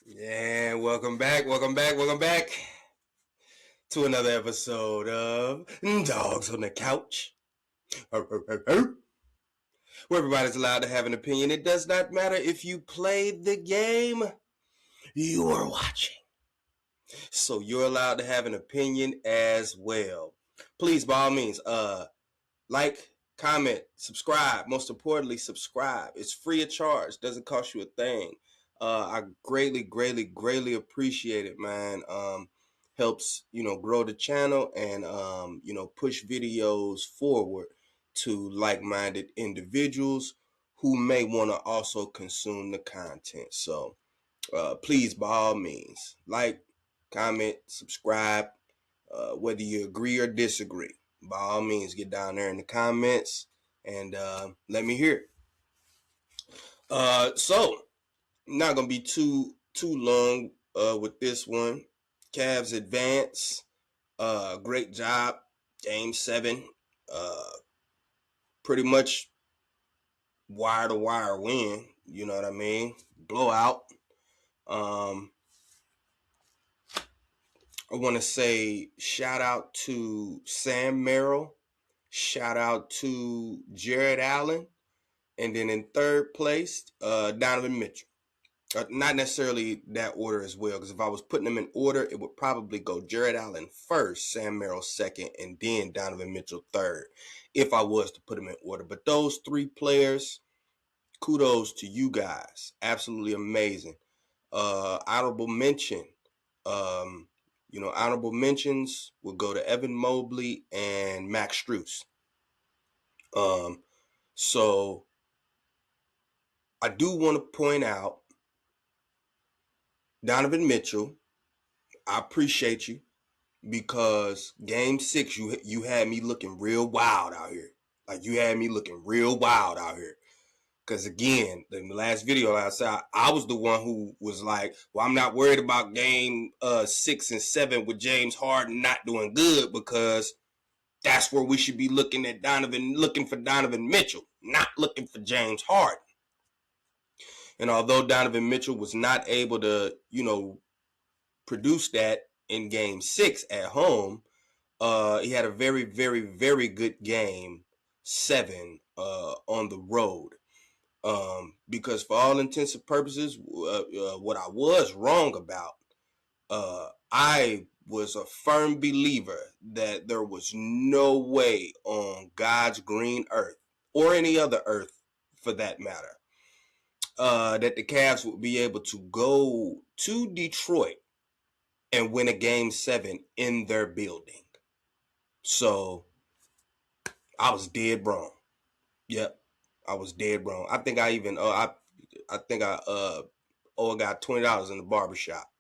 Yeah, welcome back, welcome back, welcome back to another episode of Dogs on the Couch, where everybody's allowed to have an opinion. It does not matter if you played the game you are watching. So you're allowed to have an opinion as well. Please, by all means, like, comment, subscribe. Most importantly, subscribe. It's free of charge. Doesn't cost you a thing. I greatly appreciate it, man. Helps grow the channel and push videos forward to like-minded individuals who may want to also consume the content. So please, by all means, like, comment, subscribe. Whether you agree or disagree, by all means, get down there in the comments and let me hear it. So not gonna be too long with this one. Cavs advance. Great job. Game 7. Pretty much wire to wire win. You know what I mean? Blowout. Um, I want to say shout out to Sam Merrill. Shout out to Jared Allen. And then in third place, Donovan Mitchell. Not necessarily that order as well, because if I was putting them in order, it would probably go Jared Allen first, Sam Merrill second, and then Donovan Mitchell third, if I was to put them in order. But those three players, kudos to you guys. Absolutely amazing. Honorable mention. Um, honorable mentions will go to Evan Mobley and Max Strus. So I do want to point out Donovan Mitchell. I appreciate you because game 6 you had me looking real wild out here. Like you had me looking real wild out here. Because again, in the last video I said I was the one who was like, well, I'm not worried about game 6 and 7 with James Harden not doing good because that's where we should be looking for Donovan Mitchell, not looking for James Harden. And although Donovan Mitchell was not able to, produce that in game 6 at home, he had a very good game 7 on the road. Because for all intents and purposes, what I was wrong about, I was a firm believer that there was no way on God's green earth, or any other earth for that matter, that the Cavs would be able to go to Detroit and win a game 7 in their building. So I was dead wrong. Yep, I was dead wrong. I think I even I think I owe a guy $20 in the barbershop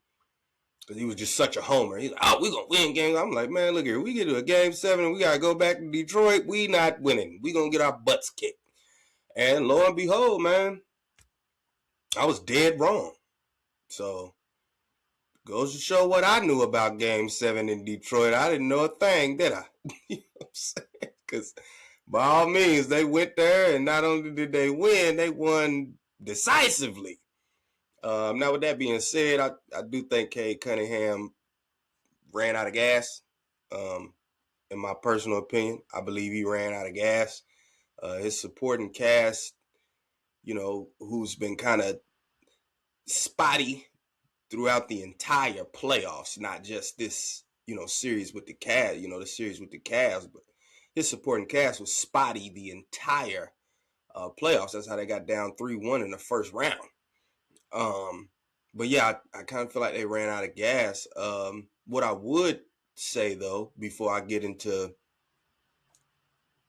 because he was just such a homer. He's like, "Oh, we gonna win games." I'm like, "Man, look here. We get to a game 7 and we gotta go back to Detroit. We not winning. We gonna get our butts kicked." And lo and behold, man, I was dead wrong. So goes to show what I knew about game 7 in Detroit. I didn't know a thing, did I? You know what I'm saying? Because by all means, they went there, and not only did they win, they won decisively. Now, with that being said, I do think Cade Cunningham ran out of gas. Um, in my personal opinion, I believe he ran out of gas. His supporting cast, who's been kind of spotty throughout the entire playoffs, not just this, series with the Cavs, the series with the Cavs, but his supporting cast was spotty the entire playoffs. That's how they got down 3-1 in the first round. But yeah, I kind of feel like they ran out of gas. What I would say though, before I get into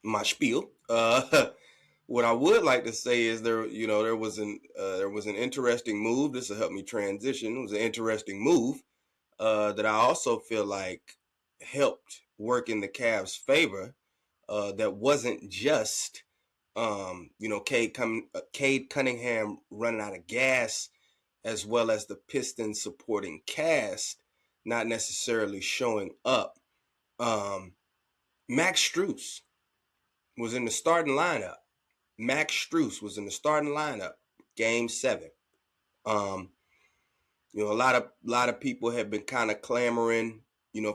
my spiel, what I would like to say is there was an interesting move. This will help me transition. It was an interesting move that I also feel like helped work in the Cavs' favor. That wasn't just Cade Cunningham running out of gas, as well as the Pistons supporting cast not necessarily showing up. Max Strus was in the starting lineup. Max Strus was in the starting lineup, game 7. You know, a lot of people have been kind of clamoring,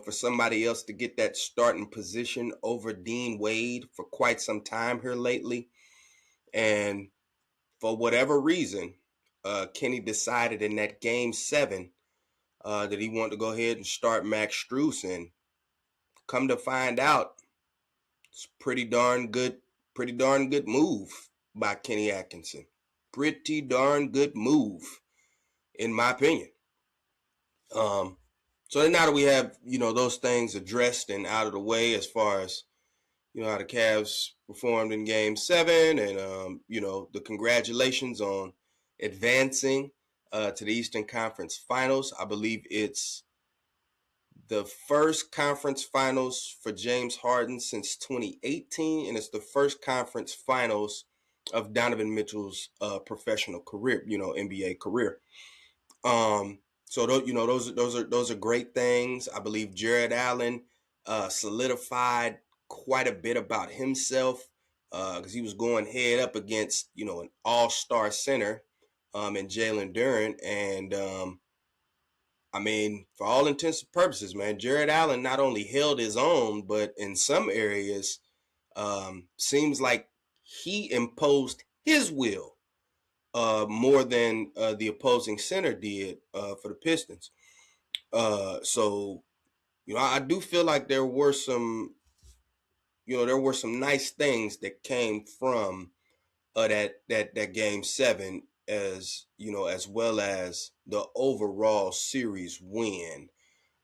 for somebody else to get that starting position over Dean Wade for quite some time here lately. And for whatever reason, Kenny decided in that game 7 that he wanted to go ahead and start Max Strus. And come to find out, it's pretty darn good move by Kenny Atkinson. Pretty darn good move, in my opinion. So now that we have, those things addressed and out of the way as far as, how the Cavs performed in game 7 and, the congratulations on advancing to the Eastern Conference Finals. I believe it's the first conference finals for James Harden since 2018, and it's the first conference finals of Donovan Mitchell's professional career, NBA career. So those are great things. I believe Jared Allen solidified quite a bit about himself because he was going head up against an all-star center in Jalen Duren, and I mean, for all intents and purposes, man, Jared Allen not only held his own, but in some areas, seems like he imposed his will more than the opposing center did for the Pistons. So, I do feel like there were some nice things that came from that game 7, as well as the overall series win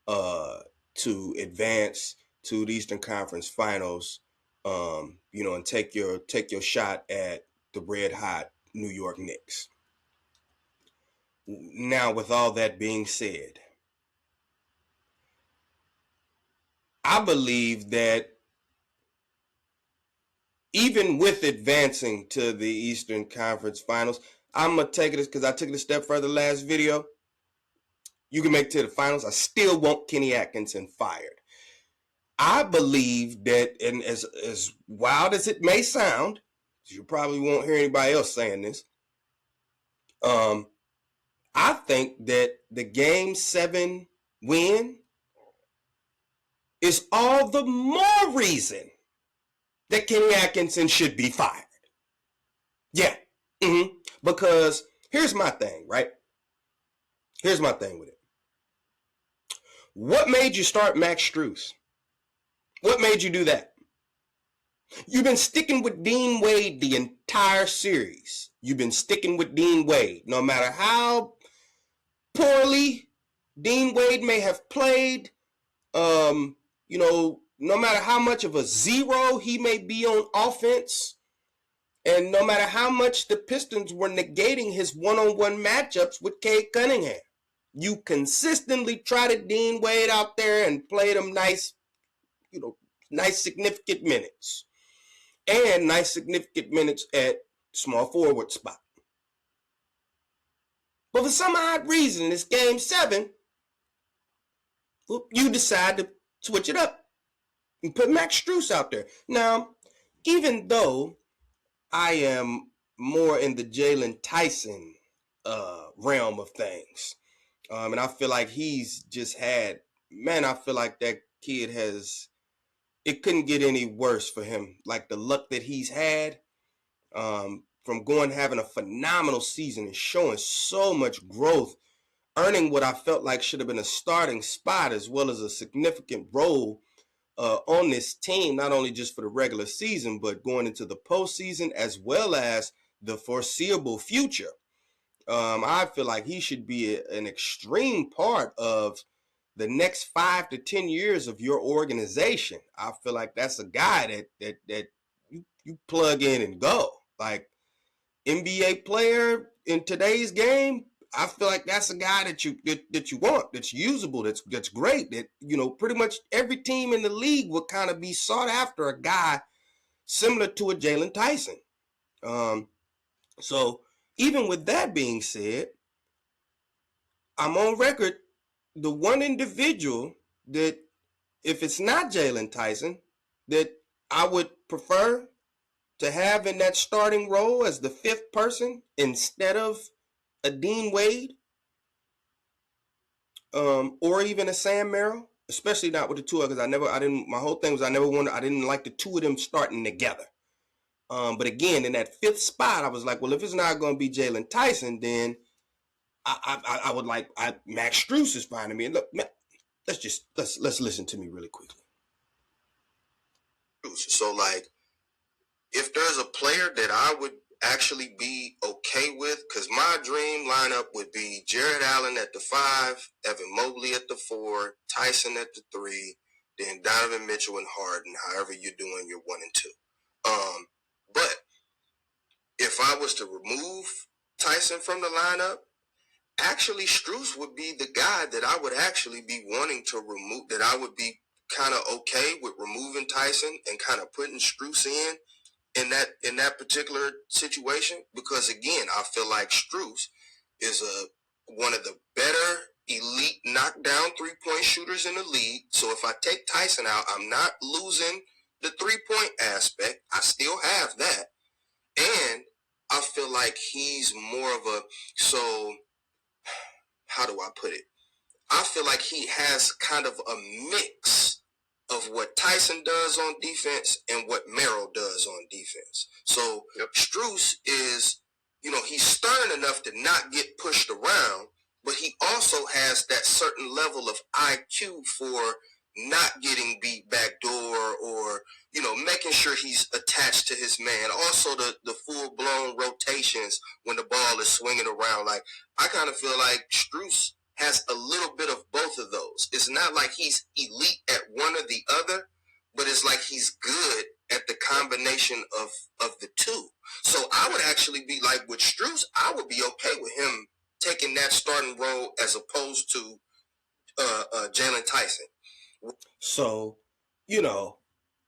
to advance to the Eastern Conference Finals, and take your shot at the red hot New York Knicks. Now, with all that being said, I believe that even with advancing to the Eastern Conference Finals, I'm going to take it because I took it a step further last video. You can make it to the finals. I still want Kenny Atkinson fired. I believe that, and as wild as it may sound, you probably won't hear anybody else saying this, I think that the game 7 win is all the more reason that Kenny Atkinson should be fired. Yeah. Because here's my thing, right? Here's my thing with it. What made you start Max Strus? What made you do that? You've been sticking with Dean Wade the entire series. You've been sticking with Dean Wade. No matter how poorly Dean Wade may have played, no matter how much of a zero he may be on offense, and no matter how much the Pistons were negating his one-on-one matchups with Cade Cunningham, you consistently trotted Dean Wade out there and played him nice significant minutes. And nice significant minutes at small forward spot. But for some odd reason, in this game 7, you decide to switch it up and put Max Strus out there. Now, even though I am more in the Jalen Tyson realm of things, and I feel like he's just had, I feel like that kid it couldn't get any worse for him. Like the luck that he's had from having a phenomenal season and showing so much growth, earning what I felt like should have been a starting spot as well as a significant role on this team, not only just for the regular season, but going into the postseason as well as the foreseeable future. I feel like he should be an extreme part of the next 5 to 10 years of your organization. I feel like that's a guy that you plug in and go. Like NBA player in today's game, I feel like that's a guy that you want, that's usable, that's great. That pretty much every team in the league would kind of be sought after a guy similar to a Jalen Tyson. So even with that being said, I'm on record. The one individual that, if it's not Jalen Tyson, that I would prefer to have in that starting role as the 5th person instead of a Dean Wade, or even a Sam Merrill, especially not with the two, because my whole thing was I didn't like the two of them starting together. But again, in that fifth spot, I was like, well, if it's not going to be Jalen Tyson, then I would like Max Strus is fine to me. And look, let's listen to me really quickly. So, like, if there's a player that I would actually be okay with, because my dream lineup would be Jared Allen at the 5, Evan Mobley at the 4, Tyson at the 3, then Donovan Mitchell and Harden. However you're doing your 1 and 2. But if I was to remove Tyson from the lineup, actually Strus would be the guy that I would actually be wanting to remove, that I would be kind of okay with removing Tyson and kind of putting Strus in that particular situation, because again, I feel like Strus is one of the better elite knockdown 3-point shooters in the league. So if I take Tyson out, I'm not losing the 3-point aspect. I still have that. And I feel like he's more of a, so how do I put it? I feel like he has kind of a mix of what Tyson does on defense and what Merrill does on defense. So Strus is, he's stern enough to not get pushed around, but he also has that certain level of IQ for not getting beat backdoor or, making sure he's attached to his man. Also the full-blown rotations when the ball is swinging around. Like, I kind of feel like Strus has a little bit of both of those. It's not like he's elite at one or the other, but it's like he's good at the combination of the two. So I would actually be like, with Strus, I would be okay with him taking that starting role as opposed to Jalen Tyson. So,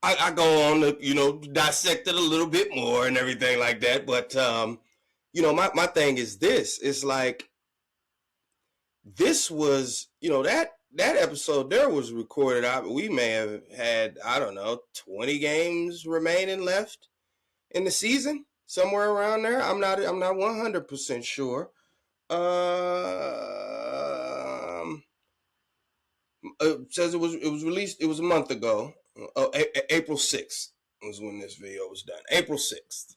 I go on to, dissect it a little bit more and everything like that. But, my thing is this. It's like, this was, that episode there was recorded. We may have had, I don't know, 20 games remaining left in the season, somewhere around there. I'm not 100% sure. It says it was released. It was a month ago. April 6th was when this video was done. April 6th.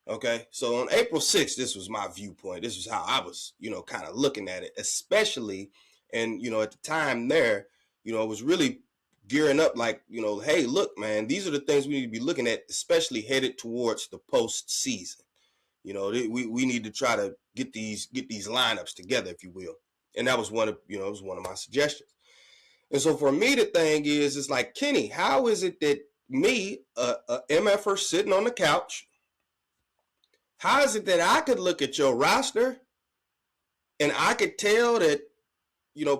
Okay, so on April 6th, this was my viewpoint. This was how I was, kind of looking at it, especially, and, at the time there, it was really gearing up like, hey, look, man, these are the things we need to be looking at, especially headed towards the postseason. We need to try to get these lineups together, if you will. And that was one of my suggestions. And so for me, the thing is, it's like, Kenny, how is it that me, a MFer sitting on the couch, how is it that I could look at your roster and I could tell that,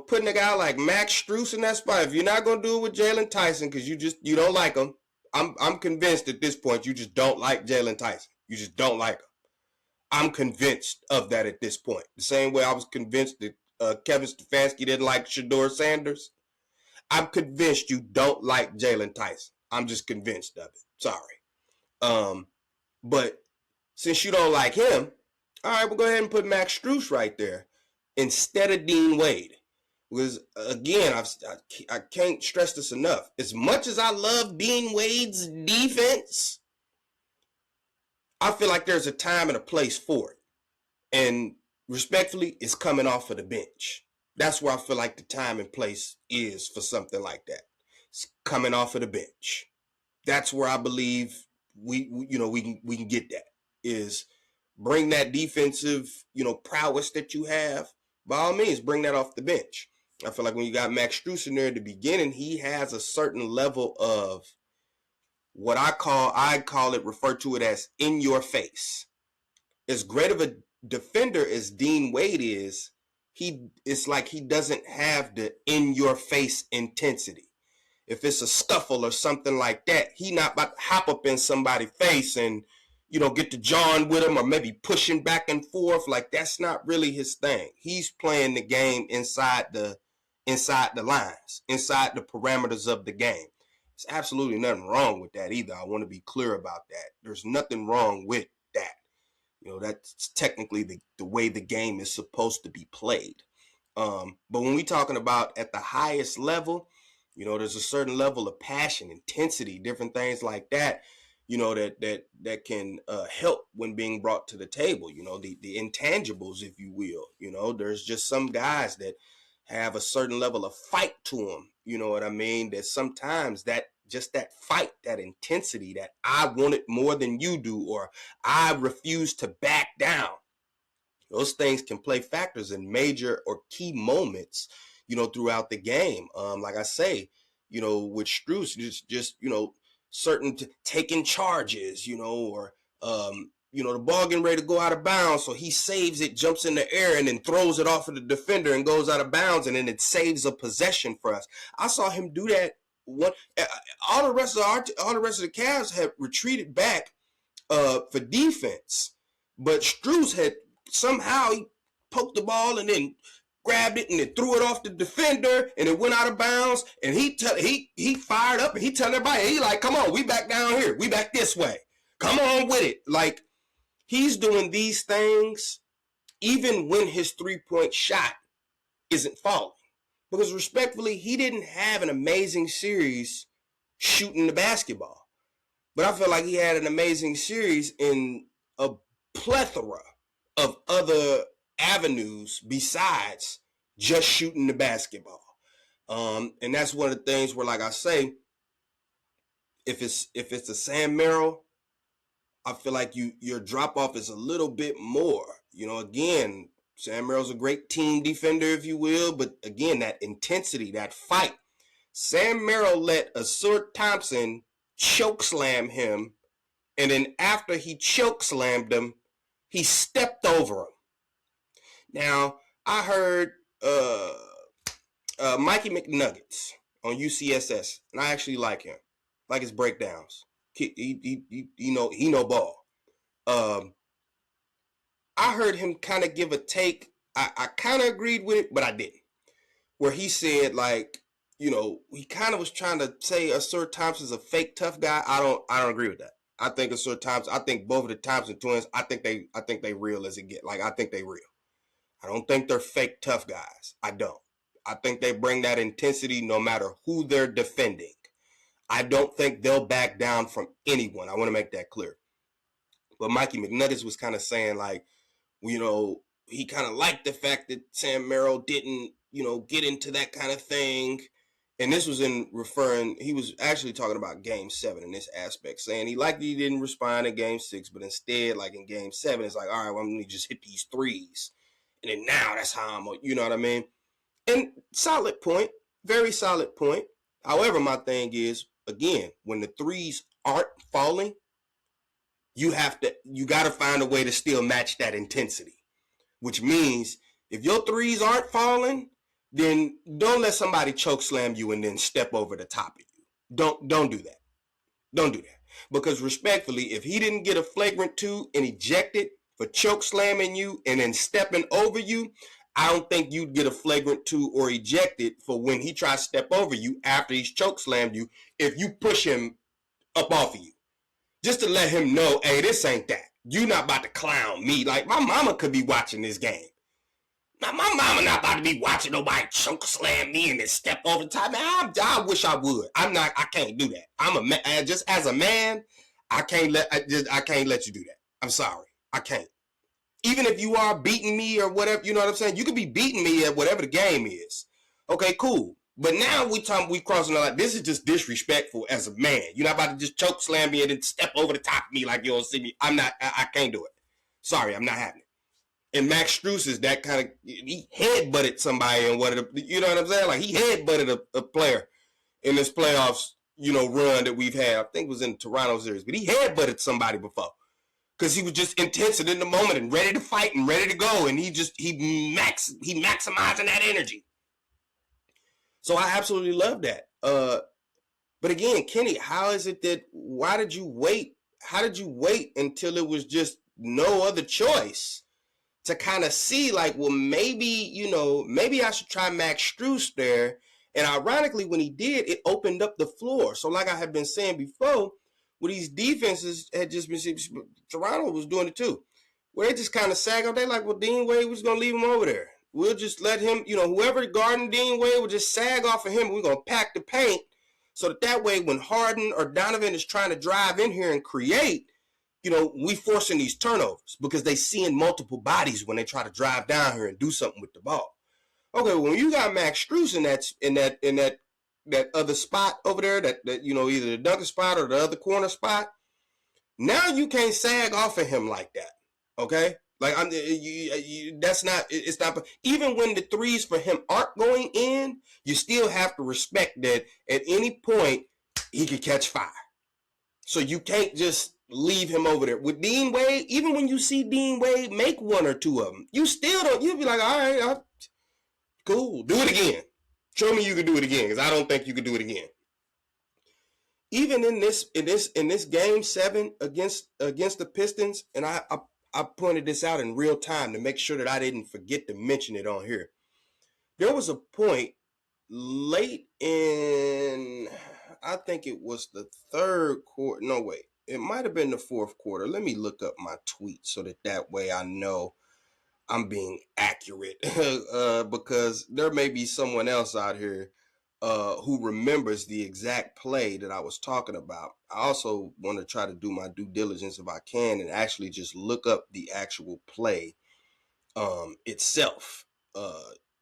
putting a guy like Max Strus in that spot, if you're not going to do it with Jalen Tyson because you don't like him, I'm convinced at this point you just don't like Jalen Tyson. You just don't like him. I'm convinced of that at this point. The same way I was convinced that Kevin Stefanski didn't like Shedeur Sanders. I'm convinced you don't like Jalen Tyson. I'm just convinced of it. Sorry. But since you don't like him, all right, we'll go ahead and put Max Strus right there instead of Dean Wade. Because, again, I can't stress this enough. As much as I love Dean Wade's defense, I feel like there's a time and a place for it. And respectfully, it's coming off of the bench. That's where I feel like the time and place is for something like that. It's coming off of the bench. That's where I believe we can get that, is bring that defensive, prowess that you have. By all means, bring that off the bench. I feel like when you got Max Strus in there at the beginning, he has a certain level of what I call it, refer to it as in your face. As great of a defender as Dean Wade is, it's like he doesn't have the in your face intensity. If it's a scuffle or something like that, he not about to hop up in somebody's face and, get to John with him or maybe pushing back and forth. Like, that's not really his thing. He's playing the game inside the lines, inside the parameters of the game. There's absolutely nothing wrong with that either. I want to be clear about that. There's nothing wrong with that. That's technically the way the game is supposed to be played. But when we talking about at the highest level, there's a certain level of passion, intensity, different things like that, that can help when being brought to the table, the intangibles, if you will. There's just some guys that have a certain level of fight to them, you know what I mean? That sometimes that fight, that intensity, that I want it more than you do, or I refuse to back down. Those things can play factors in major or key moments, throughout the game. Like I say, with Strus, just certain taking charges, or the ball getting ready to go out of bounds, so he saves it, jumps in the air, and then throws it off of the defender and goes out of bounds, and then it saves a possession for us. I saw him do that. All the rest of the Cavs had retreated back for defense, but Strus had somehow he poked the ball and then grabbed it and then threw it off the defender and it went out of bounds, and he fired up and he telling everybody, he like, come on, we back down here, we back this way, come on with it. Like, he's doing these things even when his 3-point shot isn't falling, because respectfully, he didn't have an amazing series shooting the basketball, but I feel like he had an amazing series in a plethora of other avenues besides just shooting the basketball. And that's one of the things where, like I say, if it's a Sam Merrill, I feel like your drop off is a little bit more. Again, Sam Merrill's a great team defender, if you will, but again, that intensity, that fight. Sam Merrill let Ausar Thompson choke slam him, and then after he choke slammed him, he stepped over him. Now, I heard Mikey McNuggets on UCSS, and I actually like him, like his breakdowns. He know ball. I heard him kind of give a take. I kind of agreed with it, but I didn't. Where he said, like, he kind of was trying to say Ausar Thompson's a fake tough guy. I don't agree with that. I think Ausar Thompson, I think both of the Thompson twins, I think they real as it get. Like, I think they real. I don't think they're fake tough guys. I don't. I think they bring that intensity no matter who they're defending. I don't think they'll back down from anyone. I want to make that clear. But Mikey McNuggets was kind of saying, like, he kind of liked the fact that Sam Merrill didn't, get into that kind of thing. And this was he was actually talking about Game 7 in this aspect, saying he liked that he didn't respond in Game 6, but instead, like in Game 7, it's like, all right, well, I'm going to just hit these threes. And then now that's how I'm, you know what I mean? And solid point, very solid point. However, my thing is, again, when the threes aren't falling, you got to find a way to still match that intensity, which means if your threes aren't falling, then don't let somebody choke slam you and then step over the top of you. Don't do that. Don't do that. Because respectfully, if he didn't get a flagrant 2 and ejected for choke slamming you and then stepping over you, I don't think you'd get a flagrant 2 or ejected for when he tries to step over you after he's choke slammed you if you push him up off of you. Just to let him know, hey, this ain't that. You not about to clown me. Like, my mama could be watching this game. Now, my mama not about to be watching nobody choke slam me and then step over the top. Man, I wish I would. I can't do that. I'm a man. Just as a man, I can't let you do that. I'm sorry. I can't. Even if you are beating me or whatever, you know what I'm saying? You could be beating me at whatever the game is. Okay, cool. But now we crossing the line. This is just disrespectful as a man. You're not about to just choke slam me and then step over the top of me like you don't see me. I can't do it. Sorry, I'm not having it. And Max Strus is that kind of, he headbutted somebody in one of the, you know what I'm saying? Like, he headbutted a player in this playoffs, run that we've had. I think it was in the Toronto series, but he headbutted somebody before because he was just intense and in the moment and ready to fight and ready to go. And he maximizing that energy. So I absolutely love that. But again, Kenny, why did you wait? How did you wait until it was just no other choice to kind of see, like, well, maybe I should try Max Strus there. And ironically, when he did, it opened up the floor. So like I had been saying before, with these defenses had just been, Toronto was doing it too, where they just kind of sag up. They like, well, Dean Wade was going to leave him over there. We'll just let him, whoever guarding Dean Wade will just sag off of him. We're going to pack the paint so that way when Harden or Donovan is trying to drive in here and create, we forcing these turnovers because they seeing multiple bodies when they try to drive down here and do something with the ball. Okay, when you got Max Strus in that other spot over there, that either the dunker spot or the other corner spot, now you can't sag off of him like that. Okay, like that's not. It's not. Even when the threes for him aren't going in, you still have to respect that at any point he could catch fire. So you can't just leave him over there. With Dean Wade, even when you see Dean Wade make one or two of them, you still don't. You'll be like, all right, cool, do it again. Show me you can do it again, because I don't think you can do it again. Even in this game 7 against the Pistons, and I pointed this out in real time to make sure that I didn't forget to mention it on here. There was a point late in, I think it was the third quarter. No, wait. It might have been the fourth quarter. Let me look up my tweet so that way I know I'm being accurate because there may be someone else out here who remembers the exact play that I was talking about. I also want to try to do my due diligence if I can and actually just look up the actual play itself.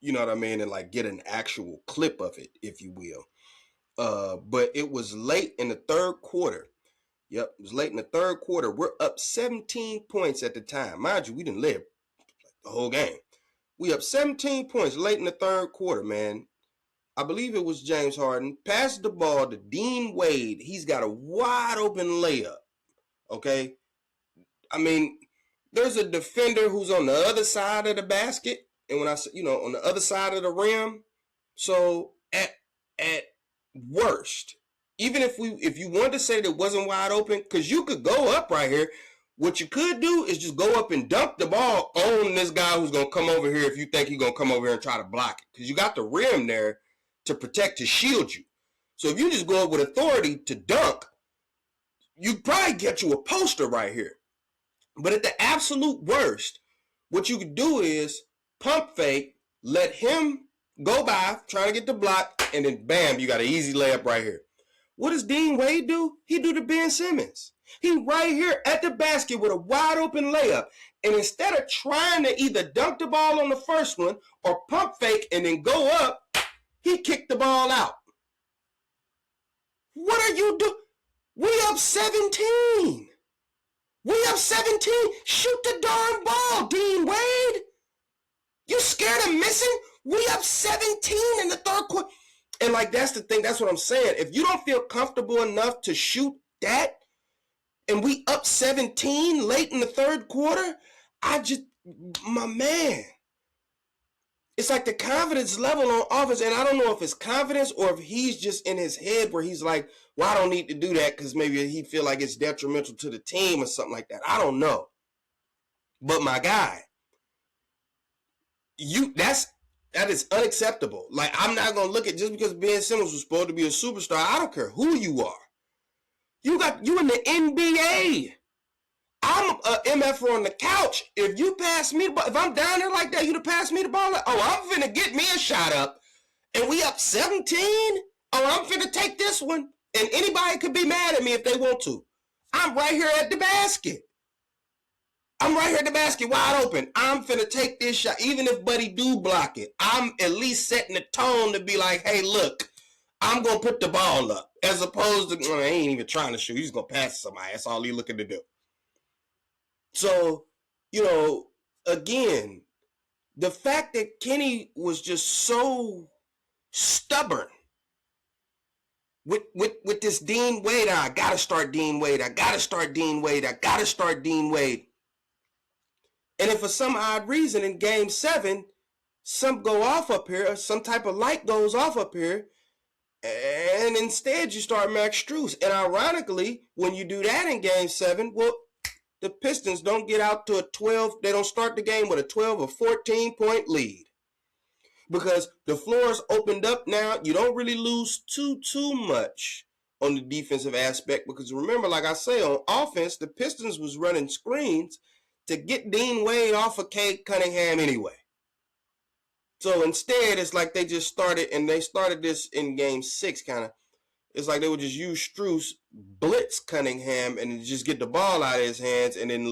You know what I mean? And like get an actual clip of it, if you will. But it was late in the third quarter. Yep, it was late in the third quarter. We're up 17 points at the time. Mind you, we didn't live the whole game. We up 17 points late in the third quarter, man. I believe it was James Harden. Passed the ball to Dean Wade. He's got a wide open layup. Okay? I mean, there's a defender who's on the other side of the basket. And when I say, on the other side of the rim. So at worst, even if you wanted to say that it wasn't wide open, because you could go up right here. What you could do is just go up and dunk the ball on this guy who's going to come over here if you think he's going to come over here and try to block it. Because you got the rim there to protect, to shield you. So if you just go up with authority to dunk, you probably get you a poster right here. But at the absolute worst, what you could do is pump fake, let him go by, trying to get the block, and then bam, you got an easy layup right here. What does Dean Wade do? He do the Ben Simmons. He right here at the basket with a wide open layup. And instead of trying to either dunk the ball on the first one or pump fake and then go up, he kicked the ball out. What are you doing? We up 17. We up 17. Shoot the darn ball, Dean Wade. You scared of missing? We up 17 in the third quarter. And like, that's the thing. That's what I'm saying. If you don't feel comfortable enough to shoot that, and we up 17 late in the third quarter, my man, it's like the confidence level on offense, and I don't know if it's confidence or if he's just in his head where he's like, well, I don't need to do that because maybe he feel like it's detrimental to the team or something like that. I don't know. But my guy, that is unacceptable. Like, I'm not going to look at just because Ben Simmons was supposed to be a superstar. I don't care who you are. You in the NBA. I'm a MF on the couch. If you pass me the ball, if I'm down there like that, you'd pass me the ball. Like, I'm finna get me a shot up. And we up 17? I'm finna take this one. And anybody could be mad at me if they want to. I'm right here at the basket. I'm right here at the basket wide open. I'm finna take this shot. Even if Buddy do block it, I'm at least setting the tone to be like, hey, look, I'm going to put the ball up. As opposed to, I ain't even trying to shoot. He's going to pass to somebody. That's all he's looking to do. So, again, the fact that Kenny was just so stubborn with this Dean Wade, I got to start Dean Wade. I got to start Dean Wade. I got to start Dean Wade. And if for some odd reason in game 7, some go off up here, some type of light goes off up here, and instead you start Max Strus. And ironically, when you do that in game 7, well, the Pistons don't get out to a 12. They don't start the game with a 12 or 14 point lead. Because the floor is opened up now. You don't really lose too much on the defensive aspect. Because remember, like I say, on offense, the Pistons was running screens to get Dean Wade off of Cade Cunningham anyway. So instead, it's like they just started, and they started this in game 6 kind of. It's like they would just use Strus, blitz Cunningham, and just get the ball out of his hands, and then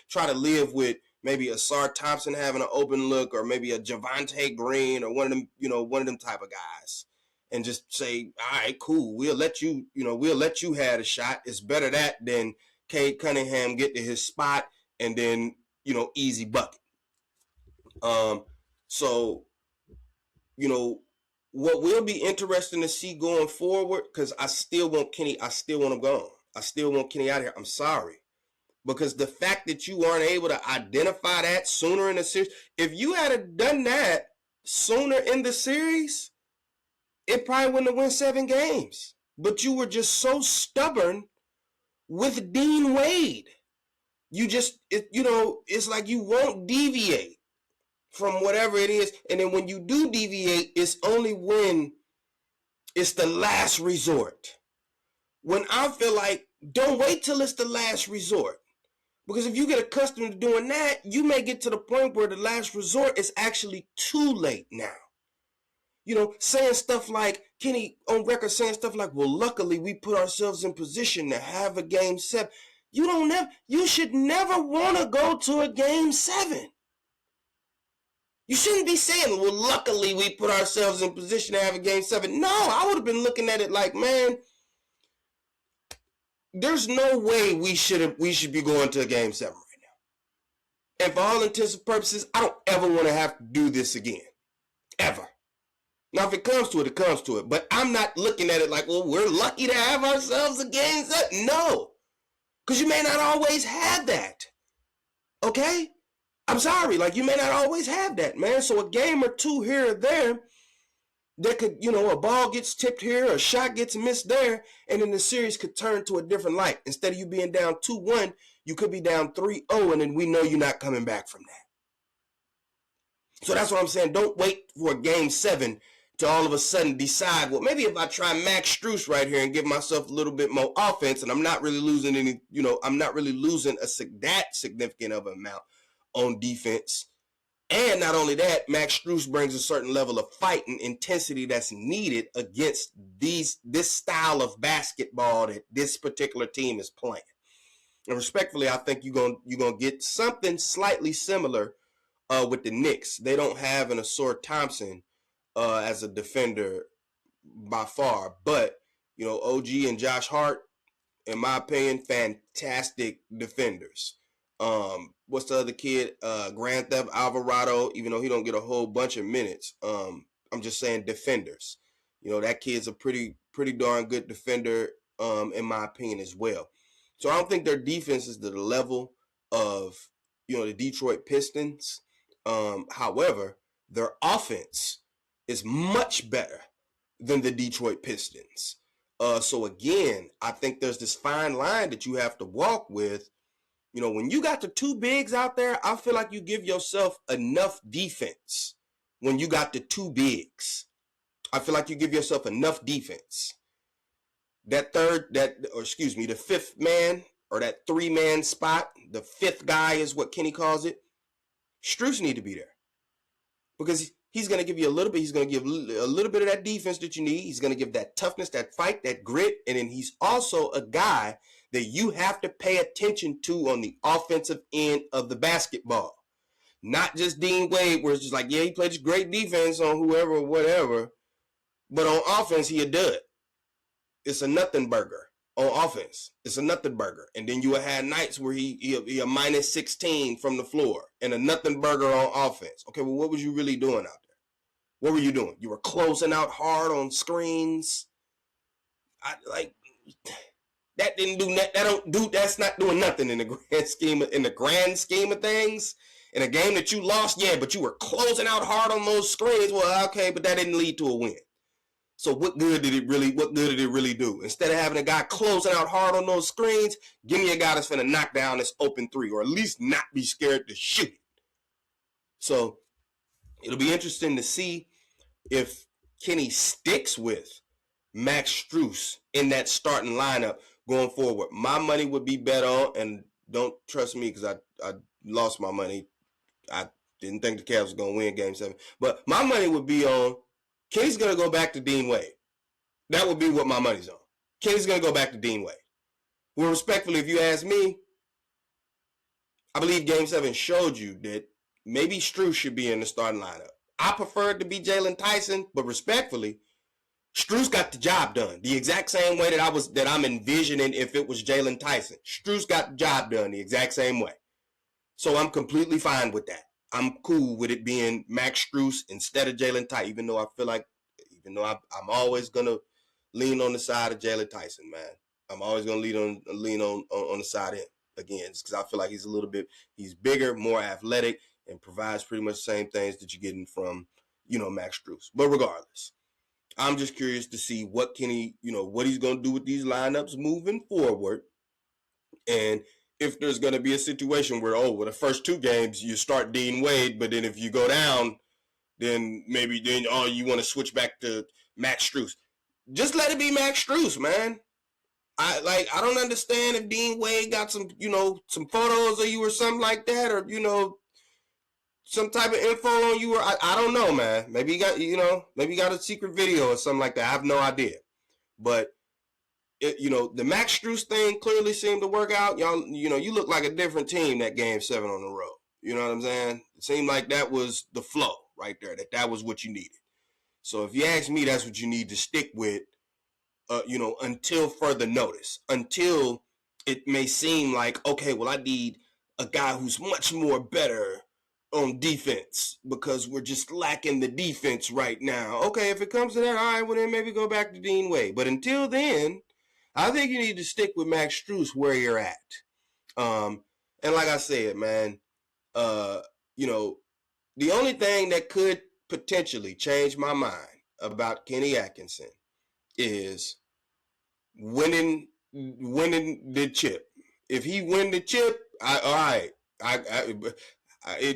try to live with maybe a Sar Thompson having an open look, or maybe a Javonte Green, or one of them type of guys, and just say, all right, cool, we'll let you have a shot. It's better that than Cade Cunningham get to his spot and then easy bucket. So what will be interesting to see going forward, because I still want Kenny, I still want him gone. I still want Kenny out of here. I'm sorry. Because the fact that you weren't able to identify that sooner in the series, if you had done that sooner in the series, it probably wouldn't have won 7 games. But you were just so stubborn with Dean Wade. It's like you won't deviate from whatever it is. And then when you do deviate, it's only when it's the last resort. When I feel like, don't wait till it's the last resort. Because if you get accustomed to doing that, you may get to the point where the last resort is actually too late now. Saying stuff like, Kenny on record saying stuff like, well, luckily we put ourselves in position to have a game 7. You should never want to go to a game 7. You shouldn't be saying, well, luckily we put ourselves in position to have a game 7. No, I would have been looking at it like, man, there's no way we should be going to a game 7 right now. And for all intents and purposes, I don't ever want to have to do this again. Ever. Now, if it comes to it, it comes to it. But I'm not looking at it like, well, we're lucky to have ourselves a game 7. No. Because you may not always have that. Okay? I'm sorry. Like, you may not always have that, man. So a game or two here or there, that could, a ball gets tipped here, a shot gets missed there, and then the series could turn to a different light. Instead of you being down 2-1, you could be down 3-0, and then we know you're not coming back from that. So that's what I'm saying. Don't wait for a game 7 to all of a sudden decide, well, maybe if I try Max Strus right here and give myself a little bit more offense, and I'm not really losing that significant of an amount on defense. And not only that, Max Strus brings a certain level of fight and intensity that's needed against this style of basketball that this particular team is playing. And respectfully, I think you're gonna get something slightly similar with the Knicks. They don't have an Ausar Thompson as a defender by far, but OG and Josh Hart, in my opinion, fantastic defenders. What's the other kid? Grand Theft Alvarado, even though he don't get a whole bunch of minutes. I'm just saying defenders. That kid's a pretty darn good defender, in my opinion as well. So I don't think their defense is to the level of, the Detroit Pistons. However, their offense is much better than the Detroit Pistons. So again, I think there's this fine line that you have to walk with. When you got the 2 bigs out there, I feel like you give yourself enough defense when you got the 2 bigs. I feel like you give yourself enough defense. The 5th man, or that 3-man spot, the 5th guy is what Kenny calls it. Strus need to be there. Because he's going to give you a little bit. He's going to give a little bit of that defense that you need. He's going to give that toughness, that fight, that grit. And then he's also a guy that you have to pay attention to on the offensive end of the basketball. Not just Dean Wade, where it's just like, yeah, he played this great defense on whoever or whatever. But on offense, he a dud. It's a nothing burger on offense. It's a nothing burger. And then you will have nights where he a minus 16 from the floor and a nothing burger on offense. Okay, well, what was you really doing out there? What were you doing? You were closing out hard on screens. That didn't do that. That's not doing nothing in the grand scheme of things. In a game that you lost, yeah, but you were closing out hard on those screens. Well, okay, but that didn't lead to a win. So what good did it really do? Instead of having a guy closing out hard on those screens, give me a guy that's finna knock down this open 3, or at least not be scared to shoot it. So it'll be interesting to see if Kenny sticks with Max Strus in that starting lineup going forward. My money would be bet on, and don't trust me because I lost my money. I Didn't think the Cavs was going to win Game 7. But my money would be on Kenny's going to go back to Dean Wade. That would be what my money's on. Kenny's going to go back to Dean Wade. Well, respectfully, if you ask me, I believe Game 7 showed you that maybe Strus should be in the starting lineup. I prefer it to be Jalen Tyson, but respectfully, Strus got the job done the exact same way that I'm envisioning if it was Jalen Tyson. Strus got the job done the exact same way. So I'm completely fine with that. I'm cool with it being Max Strus instead of Jalen Tyson, even though I'm always going to lean on the side of Jalen Tyson, man. I'm always going to lean on the side of him. Again, just because I feel like he's bigger, more athletic, and provides pretty much the same things that you're getting from, Max Strus. But regardless, I'm just curious to see what Kenny, what he's going to do with these lineups moving forward. And if there's going to be a situation where, the first 2 games you start Dean Wade, but then if you go down, then maybe you want to switch back to Max Strus. Just let it be Max Strus, man. I don't understand if Dean Wade got some, some photos of you or something like that, or, some type of info on you, or I don't know, man. Maybe he got a secret video or something like that. I have no idea. But the Max Strus thing clearly seemed to work out. Y'all, you look like a different team that Game 7 on the road. You know what I'm saying? It seemed like that was the flow right there, that was what you needed. So if you ask me, that's what you need to stick with, until further notice, until it may seem like, okay, well, I need a guy who's much more better on defense because we're just lacking the defense right now. Okay, if it comes to that, all right, well, then maybe go back to Dean Wade. But until then, I think you need to stick with Max Strus where you're at. And like I said, man, the only thing that could potentially change my mind about Kenny Atkinson is winning the chip. If he win the chip,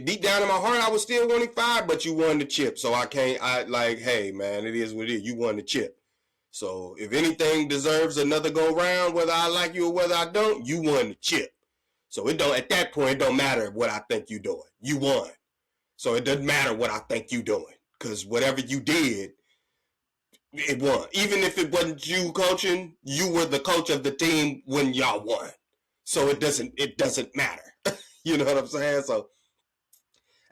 deep down in my heart, I would still want him fired, but you won the chip. So hey, man, it is what it is. You won the chip. So if anything deserves another go round, whether I like you or whether I don't, you won the chip. So at that point, it don't matter what I think you're doing. You won. So it doesn't matter what I think you're doing, because whatever you did, it won. Even if it wasn't you coaching, you were the coach of the team when y'all won. So it doesn't matter. You know what I'm saying? So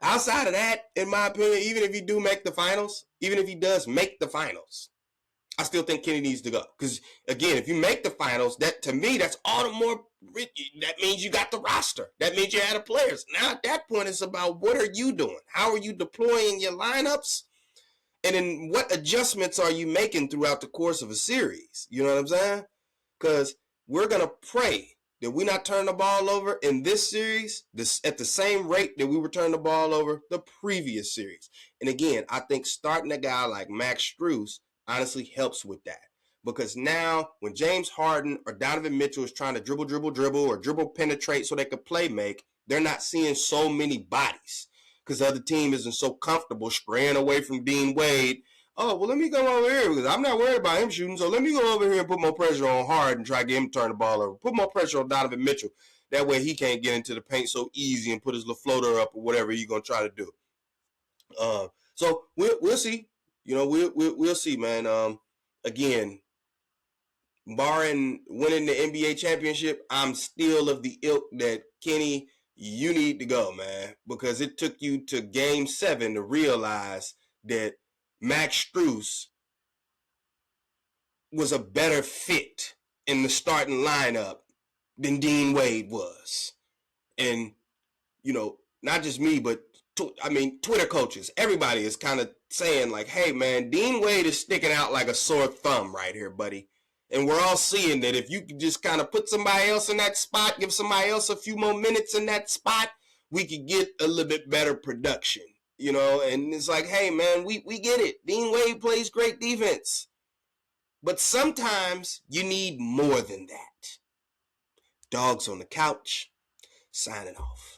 outside of that, in my opinion, even if he do make the finals, even if he does make the finals, I still think Kenny needs to go. Because, again, if you make the finals, that to me, that's all the more, that means you got the roster. That means you had the players. Now, at that point, it's about what are you doing? How are you deploying your lineups? And then what adjustments are you making throughout the course of a series? You know what I'm saying? Because we're going to pray that we not turn the ball over in this series at the same rate that we were turning the ball over the previous series. And again, I think starting a guy like Max Strus honestly helps with that. Because now when James Harden or Donovan Mitchell is trying to dribble or dribble penetrate so they could play make, they're not seeing so many bodies because the other team isn't so comfortable straying away from Dean Wade. Oh, well, let me go over here because I'm not worried about him shooting, so let me go over here and put more pressure on Harden and try to get him to turn the ball over. Put more pressure on Donovan Mitchell. That way he can't get into the paint so easy and put his little floater up or whatever he's going to try to do. So we'll see. We'll see, man. Again, barring winning the NBA championship, I'm still of the ilk that Kenny, you need to go, man, because it took you to Game 7 to realize that Max Strus was a better fit in the starting lineup than Dean Wade was. And, not just me, but Twitter coaches, everybody is kind of saying like, hey, man, Dean Wade is sticking out like a sore thumb right here, buddy. And we're all seeing that if you could just kind of put somebody else in that spot, give somebody else a few more minutes in that spot, we could get a little bit better production, and it's like, hey, man, we get it. Dean Wade plays great defense. But sometimes you need more than that. Dogs on the couch, signing off.